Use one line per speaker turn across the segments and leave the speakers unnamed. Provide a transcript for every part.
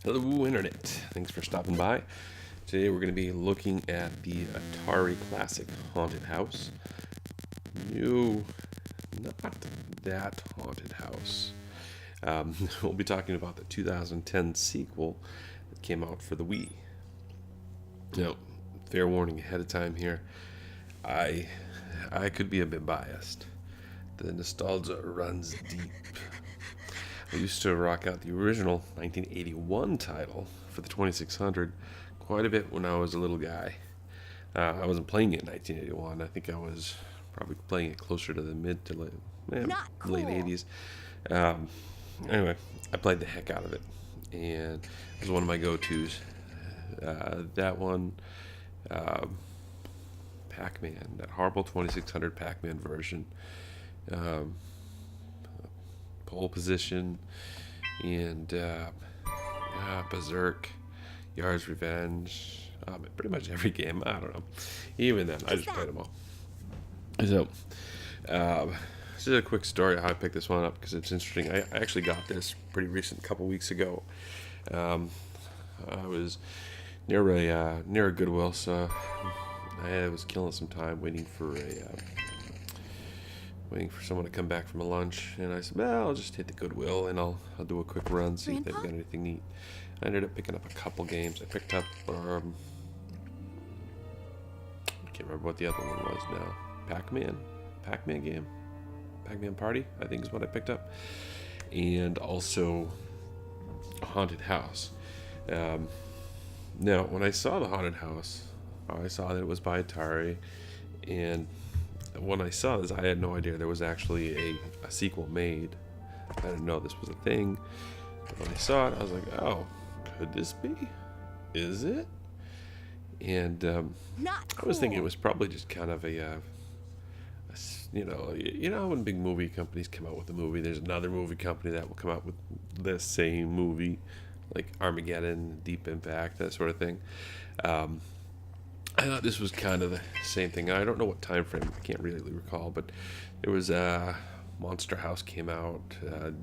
Hello, Internet. Thanks for stopping by. Today we're going to be looking at the Atari Classic Haunted House. No, not that haunted house. We'll be talking about the 2010 sequel that came out for the Wii. Now, fair warning ahead of time here. I could be a bit biased. The nostalgia runs deep. I used to rock out the original 1981 title for the 2600 quite a bit when I was a little guy. I wasn't playing it in 1981. I think I was probably playing it closer to the mid to late 80s. Anyway, I played the heck out of it, and it was one of my go-tos. That one, Pac-Man, that horrible 2600 Pac-Man version. Pole position, and Berserk, Yar's Revenge, pretty much every game. I don't know. Even then, I just played them all. So, this is a quick story of how I picked this one up because it's interesting. I actually got this pretty recent, a couple weeks ago. I was near a Goodwill, so I was killing some time waiting for someone to come back from a lunch, and I said, well, I'll just hit the Goodwill and I'll do a quick run, see if they've got anything neat. I ended up picking up a couple games. I picked up I can't remember what the other one was now. Pac-Man game, Pac-Man Party, I think is what I picked up, and also a Haunted House. Now, when I saw the Haunted House, I saw that it was by Atari, and when I saw this, I had no idea there was actually a sequel made. I didn't know this was a thing. But when I saw it, I was like, oh, could this be? Is it? And I was thinking it was probably just kind of you know when big movie companies come out with a movie, there's another movie company that will come out with the same movie, like Armageddon, Deep Impact, that sort of thing. I thought this was kind of the same thing. I don't know what time frame, I can't really recall, but there was Monster House came out.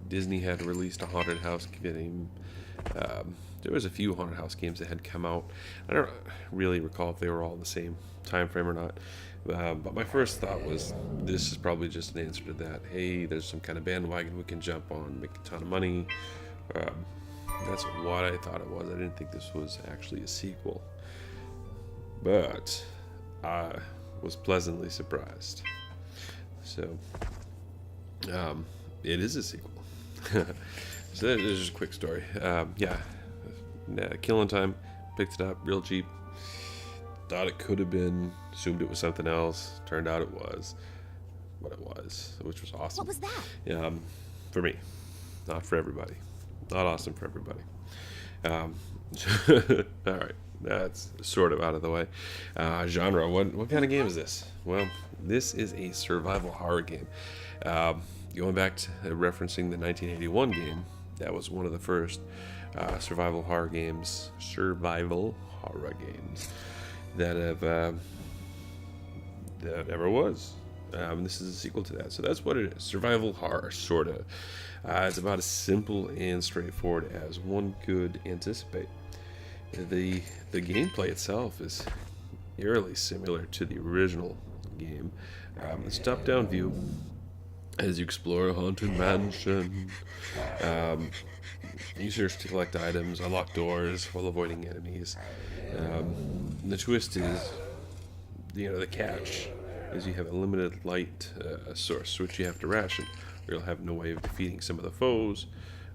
Disney had released a Haunted House game. There was a few Haunted House games that had come out. I don't really recall if they were all in the same time frame or not. But my first thought was, this is probably just an answer to that. Hey, there's some kind of bandwagon we can jump on, make a ton of money. That's what I thought it was. I didn't think this was actually a sequel. But I was pleasantly surprised. So, it is a sequel. So that is just a quick story. Killing time, picked it up real cheap. Thought it could have been, assumed it was something else. Turned out it was what it was, which was awesome.
What was that?
For me, not for everybody. Not awesome for everybody. All right. That's sort of out of the way. Genre, what kind of game is this? Well, this is a survival horror game. Going back to referencing the 1981 game, that was one of the first survival horror games that ever was. This is a sequel to that, so that's what it is. Survival horror, sort of. It's about as simple and straightforward as one could anticipate. The gameplay itself is eerily similar to the original game. It's top-down view as you explore a haunted mansion. You search to collect items, unlock doors while avoiding enemies. The twist is, the catch is you have a limited light source, which you have to ration, or you'll have no way of defeating some of the foes,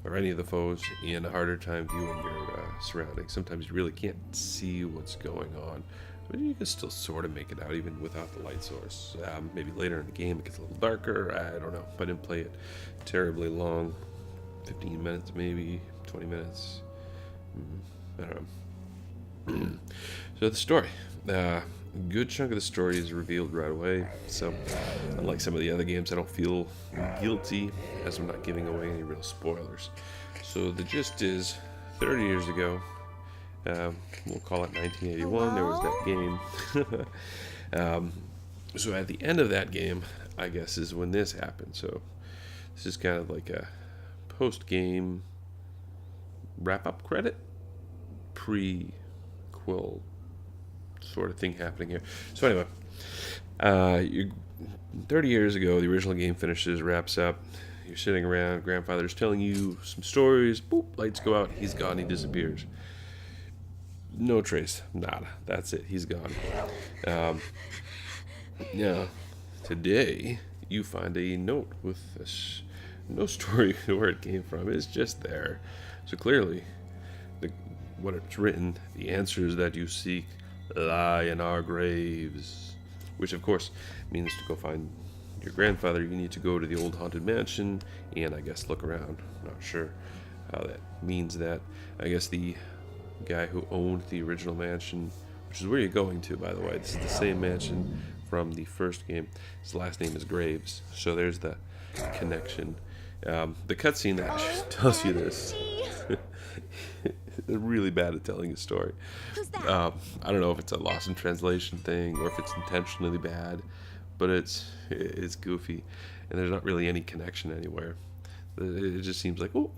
or any of the foes, and a harder time viewing your surroundings. Sometimes you really can't see what's going on, but you can still sort of make it out even without the light source. Maybe later in the game it gets a little darker, I don't know. I didn't play it terribly long, 15 minutes maybe, 20 minutes, I don't know. So the story. A good chunk of the story is revealed right away, so unlike some of the other games, I don't feel guilty as I'm not giving away any real spoilers. So the gist is, 30 years ago, we'll call it 1981, there was that game. So at the end of that game, I guess, is when this happened. So this is kind of like a post-game wrap-up credit, prequel sort of thing happening here. So anyway, 30 years ago, the original game finishes, wraps up. You're sitting around, grandfather's telling you some stories. Boop, lights go out, he's gone, he disappears. No trace, nada. That's it, he's gone. Now, today, you find a note with no story where it came from. It's just there. So clearly, what it's written, the answers that you seek lie in our graves. Which, of course, means to go find your grandfather, you need to go to the old haunted mansion and, I guess, look around. Not sure how that means that. I guess the guy who owned the original mansion, which is where you're going to, by the way. This is the same mansion from the first game. His last name is Graves, so there's the connection. The cutscene that tells you this. They're really bad at telling a story. I don't know if it's a lost in translation thing or if it's intentionally bad, but it's goofy, and there's not really any connection anywhere. It just seems like, oh,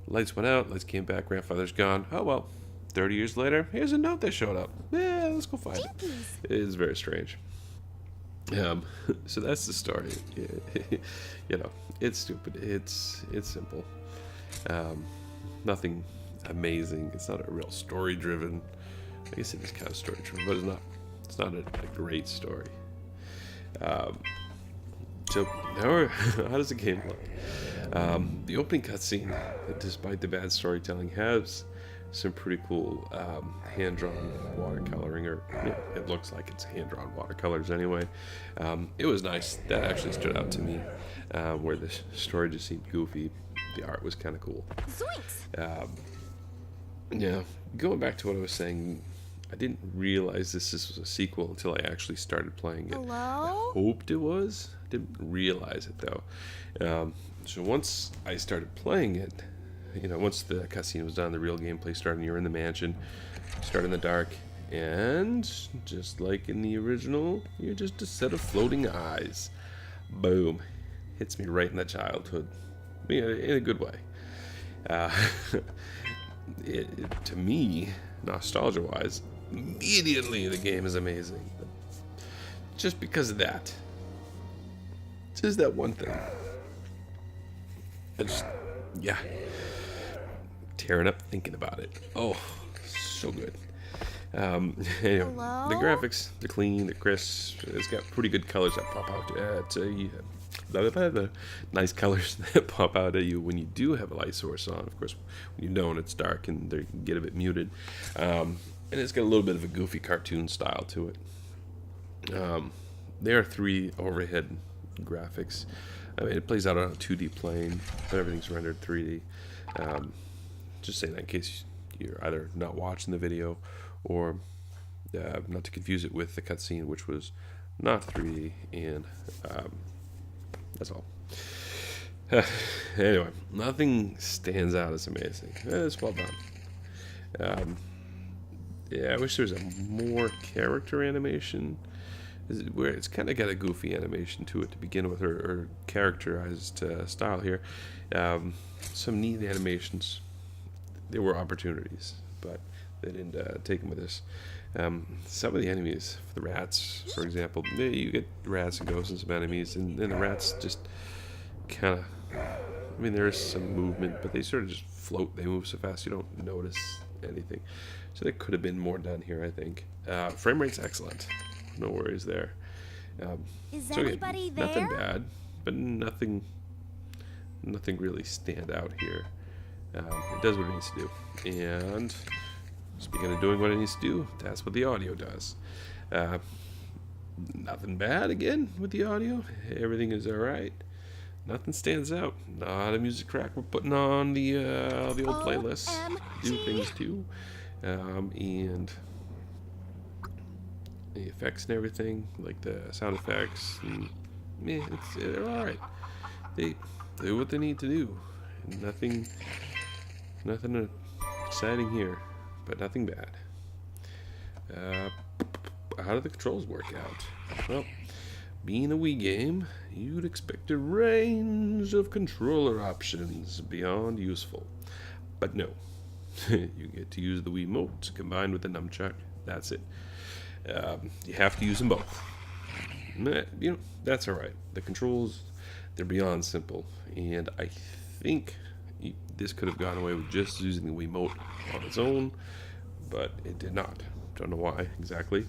lights went out, lights came back, grandfather's gone. Oh well, 30 years later, here's a note that showed up. Yeah, let's go find it. It's very strange. So that's the story. It's stupid. It's simple. Nothing amazing. It's not a real story-driven. I guess it is kind of story-driven, but it's not a great story. So how does the game look? The opening cutscene, despite the bad storytelling, has some pretty cool hand-drawn watercoloring, or it looks like it's hand-drawn watercolors anyway. It was nice. That actually stood out to me, where the story just seemed goofy. The art was kind of cool. Going back to what I was saying, I didn't realize this was a sequel until I actually started playing it.
Hello?
I hoped it was. I didn't realize it, though. So once I started playing it, once the cutscene was done, the real gameplay started, and you're in the mansion, start in the dark, and just like in the original, you're just a set of floating eyes. Boom. Hits me right in the childhood. In a good way. To me, nostalgia-wise, immediately the game is amazing. Just because of that. Just that one thing. Tearing up thinking about it. Oh, so good. Anyway,
Hello?
the graphics, they're clean, they're crisp. It's got pretty good colors that pop out. Nice colors that pop out at you when you do have a light source on. Of course, when you don't, it's dark and they get a bit muted. And it's got a little bit of a goofy cartoon style to it. There are 3 overhead graphics. I mean, it plays out on a 2D plane, but everything's rendered 3D. Just saying that in case you're either not watching the video or not to confuse it with the cutscene, which was not 3D, and that's all. Anyway, nothing stands out as amazing. It's well done. I wish there was a more character animation. Where it's kind of got a goofy animation to it to begin with, or characterized style here. Some neat animations. There were opportunities, but they didn't take them with this. Some of the enemies, the rats, for example, you get rats and ghosts and some enemies, and the rats just kind of, there is some movement, but they sort of just float. They move so fast you don't notice anything. So there could have been more done here, I think. Frame rate's excellent. No worries there.
Is
so
anybody there?
Nothing bad, but nothing really stand out here. It does what it needs to do. And speaking of doing what it needs to do, that's what the audio does. Nothing bad again with the audio. Everything is alright. Nothing stands out. Not a music track we're putting on the old playlist. Do things too. And the effects and everything, like the sound effects, and, they're alright. They do what they need to do. Nothing exciting here, but nothing bad. How do the controls work out? Well, being a Wii game, you'd expect a range of controller options beyond useful. But no. You get to use the Wiimote combined with the nunchuck. That's it. You have to use them both. That's all right. The controls, they're beyond simple, and I think this could have gone away with just using the Wiimote on its own, but it did not. Don't know why exactly.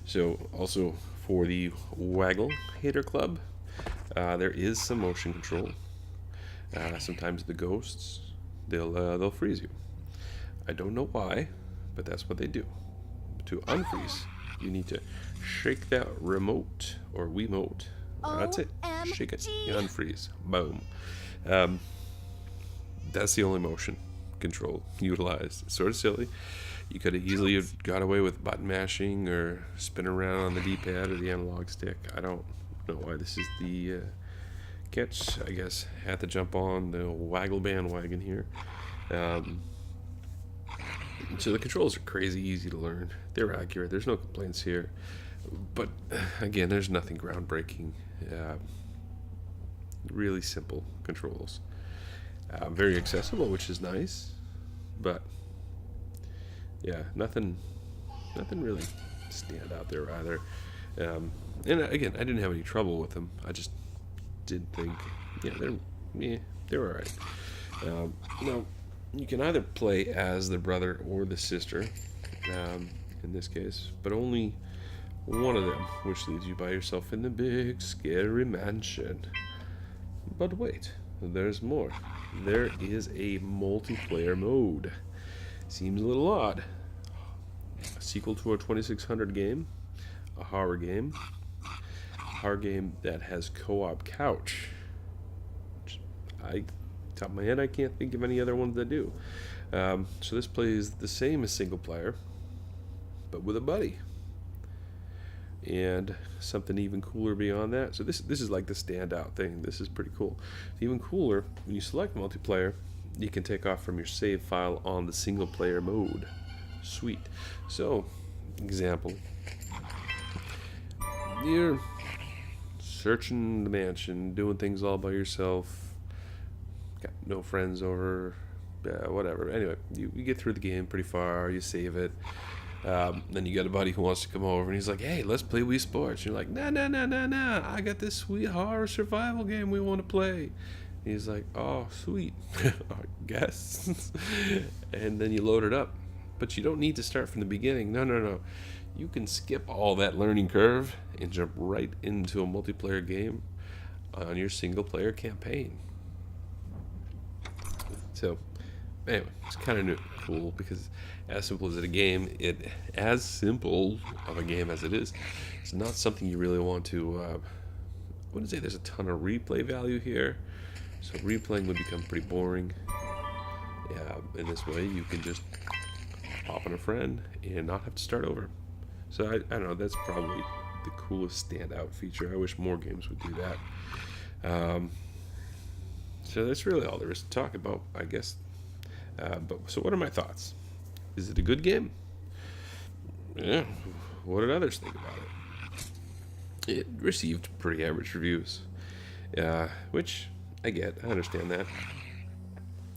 So also for the Waggle Hater Club, there is some motion control. Sometimes the ghosts, they'll freeze you. I don't know why, but that's what they do. To unfreeze, you need to shake that remote or Wiimote. That's it. Shake it. You unfreeze. Boom. That's the only motion control utilized. It's sort of silly. You could have easily have got away with button mashing or spin around on the D-pad or the analog stick. I don't know why this is the catch. I guess had to jump on the Waggle bandwagon here. So the controls are crazy easy to learn. They're accurate. There's no complaints here. But again, there's nothing groundbreaking. Really simple controls. Very accessible, which is nice. But yeah, nothing really stand out there either. And again, I didn't have any trouble with them. I just did think, they're all right. Now, you can either play as the brother or the sister, in this case, but only one of them, which leaves you by yourself in the big, scary mansion. But wait, there's more. There is a multiplayer mode. Seems a little odd. A sequel to a 2600 game, a horror game that has co-op couch. Top of my head, I can't think of any other ones that do. So this plays the same as single player, but with a buddy. And something even cooler beyond that. So this is like the standout thing. This is pretty cool. Even cooler, when you select multiplayer, you can take off from your save file on the single player mode. Sweet. So, example. You're searching the mansion, doing things all by yourself. Got no friends over, whatever. Anyway, you get through the game pretty far, you save it. Then you got a buddy who wants to come over, and he's like, "Hey, let's play Wii Sports." You're like, "Nah. I got this sweet horror survival game we want to play." And he's like, "Oh, sweet, I guess." And then you load it up, but you don't need to start from the beginning. No. You can skip all that learning curve and jump right into a multiplayer game on your single-player campaign. So, anyway, it's kind of cool because as simple as as simple of a game as it is, it's not something you really want to, I wouldn't say there's a ton of replay value here. So replaying would become pretty boring. In this way, you can just pop on a friend and not have to start over. So I don't know, that's probably the coolest standout feature. I wish more games would do that. So that's really all there is to talk about, I guess. So what are my thoughts? Is it a good game? Yeah. What did others think about it? It received pretty average reviews, which I get. I understand that.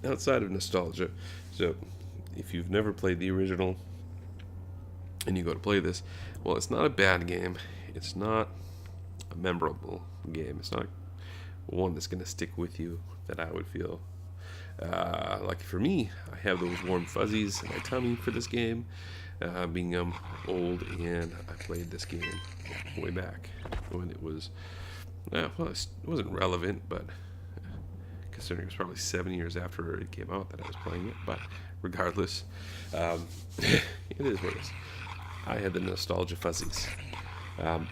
Outside of nostalgia, so if you've never played the original and you go to play this, well, it's not a bad game. It's not a memorable game. It's not one that's going to stick with you that I would feel. Like for me, I have those warm fuzzies in my tummy for this game, being old, and I played this game way back when it was, it wasn't relevant, but considering it was probably 7 years after it came out that I was playing it, but regardless, it is what it is. I had the nostalgia fuzzies.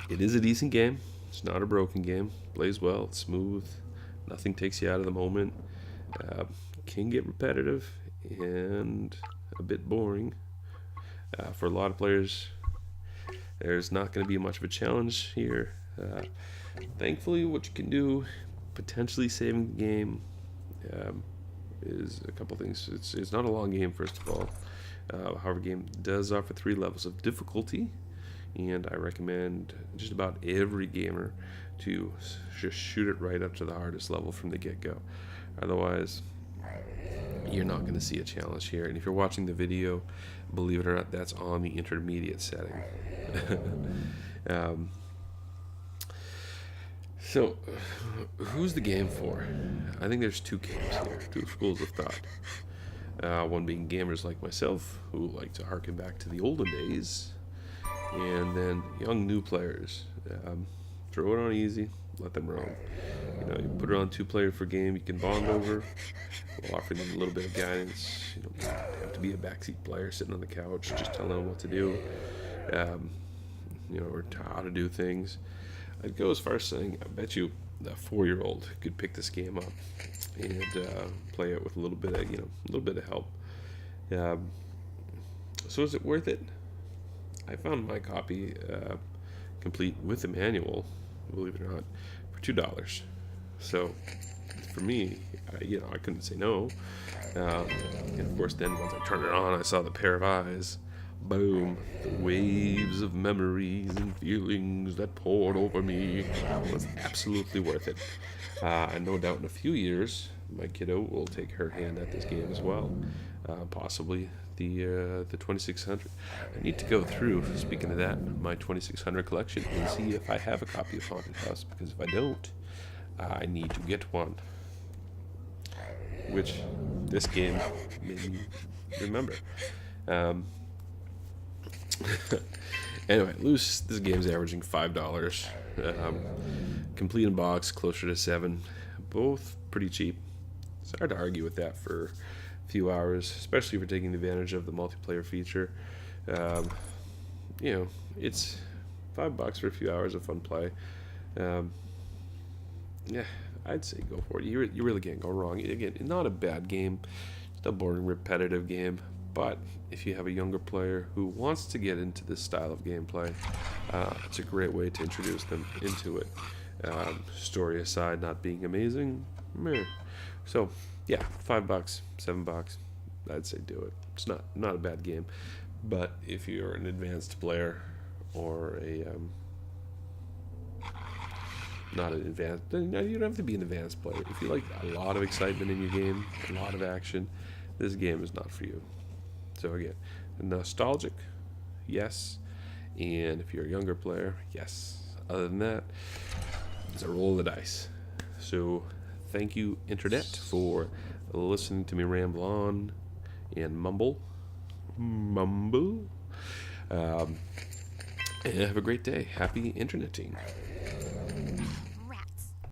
It is a decent game. It's not a broken game. Plays well. It's smooth. Nothing takes you out of the moment. Can get repetitive and a bit boring. For a lot of players, there's not going to be much of a challenge here. Thankfully, what you can do, potentially saving the game, is a couple things. It's not a long game, first of all. However, game does offer 3 levels of difficulty, and I recommend just about every gamer to just shoot it right up to the hardest level from the get-go. Otherwise, you're not going to see a challenge here. And if you're watching the video, believe it or not, that's on the intermediate setting. So, who's the game for? I think there's two camps here, two schools of thought. One being gamers like myself, who like to harken back to the olden days, and then young new players. Throw it on easy, let them roam. You know, you put it on 2-player for game you can bond over, while offering them a little bit of guidance. You don't have to be a backseat player sitting on the couch, just telling them what to do, you know, or how to do things. I'd go as far as saying, I bet you a 4-year-old could pick this game up and play it with a little bit of, you know, a little bit of help. So is it worth it? I found my copy complete with the manual, believe it or not, for $2. So for me, you know, I couldn't say no. And of course, then once I turned it on, I saw the pair of eyes. Boom, the waves of memories and feelings that poured over me. It was absolutely worth it. And no doubt in a few years, my kiddo will take her hand at this game as well. Possibly the 2600. I need to go through, speaking of that, my 2600 collection and see if I have a copy of Haunted House, because if I don't, I need to get one. Which this game made me remember. Anyway, loose. This game's averaging $5. Complete in box, closer to $7. Both pretty cheap. It's hard to argue with that for a few hours, especially for taking advantage of the multiplayer feature. You know, it's $5 for a few hours of fun play. Yeah, I'd say go for it. You really can't go wrong. Again, not a bad game. Just a boring, repetitive game. But if you have a younger player who wants to get into this style of gameplay, it's a great way to introduce them into it. Story aside, not being amazing, meh. So yeah, $5, $7, I'd say do it. It's not a bad game. But if you're an advanced player or a not an advanced, no, you don't have to be an advanced player. If you like a lot of excitement in your game, a lot of action, this game is not for you. So again, nostalgic, yes. And if you're a younger player, yes. Other than that, it's a roll of the dice. So thank you, Internet, for listening to me ramble on and mumble. And have a great day. Happy interneting.